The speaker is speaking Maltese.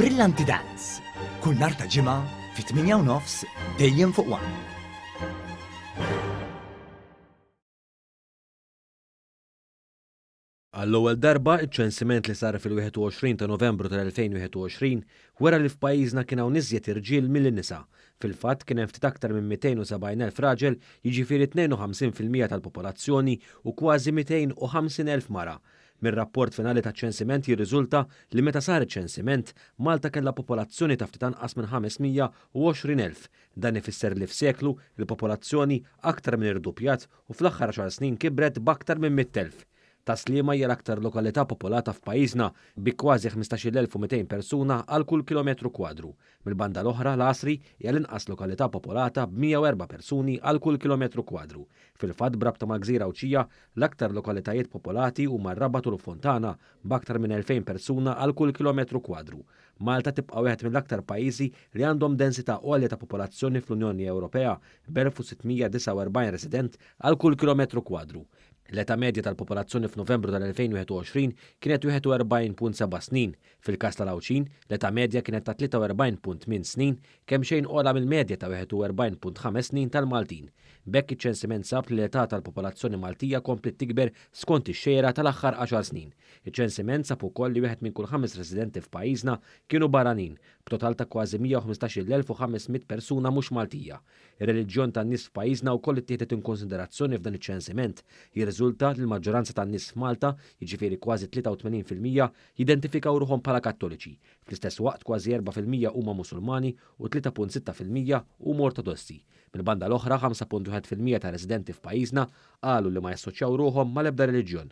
Brillanti Dance. Kull nhar ta' ġimgħa fit-8:30 dejjem fuq One. Għall-ewwel darba iċ-ċensiment li sar fil-21 ta' Novembru tal-2021 wara li f'pajjiżna kien hawn iżjed irġiel mill-nisa. Fil-fatt kien hemm ftit aktar minn 270,000 raġel, jiġifieri 52% tal-popolazzjoni u kważi 250,000 mara. Mir-rapport finali taċ-ċensiment jirriżulta li meta sar iċ-ċensiment Malta kellha popolazzjoni ta' ftit anqas minn 520,000. Dan ifisser li f'seklu il-popolazzjoni aktar minn irdupjat u fl-aħħar 10 snin kibret b'aktar minn 100,000. Taslima hija l-aktar lokalità popolata f'pajjiżna bi kważi 15,200 persuna għal kull kilometru kwadru. Mill-banda l-oħra l-Asri hija l-inqas lokalità popolata b'104 persuni għal kull kilometru kwadru. Fil-fatt brabta ma' Gżira Awċija l-aktar lokalitajiet popolati huma r-Rabat u l-Fontana b'aktar minn 2,000 persuna għal kull kilometru kwadru. Malta tibqa' wieħed mill-aktar pajjiżi li għandhom densità għolja ta' popolazzjoni fl-Unjoni Ewropea b'1649 resident għal kull kilometru kwadru. L-età medja tal-popolazzjoni f'Novembru tal-2021 kienet 41.7 snin. Fil-każ tal-Awċin, l-età medja kienet ta' 43.8 snin, kemm xejn ola mill-medja ta' 41.5 snin tal-Maltin. Bekk iċ-ċensiment sab li l-età tal-popolazzjoni Maltija komplet tikber skont ix-xejra tal-aħħar 10 snin. Iċ-ċensiment sab ukoll li wieħed minn kull 5 residenti f'pajjiżna kienu barranin, b'total ta' kważi 115,500 persuna mhux Maltija. Ir-reliġjon tan-nies f'pajjiżna wkoll ittieħdet in konsiderazzjoni f'dan iċ-ċensiment. Jirriżulta li l-maġġoranza tan-nies f'Malta, jiġifieri kważi 83%, jidentifikaw ruħhom bħala Kattoliċi. Fl-istess waqt kważi 4% huma Musulmani u 3.6% huma Ortodossi. Mill-banda l-oħra 5.1% ta' residenti f'pajjiżna qalu li ma jassoċjaw ruħhom mal-ebda reliġjon.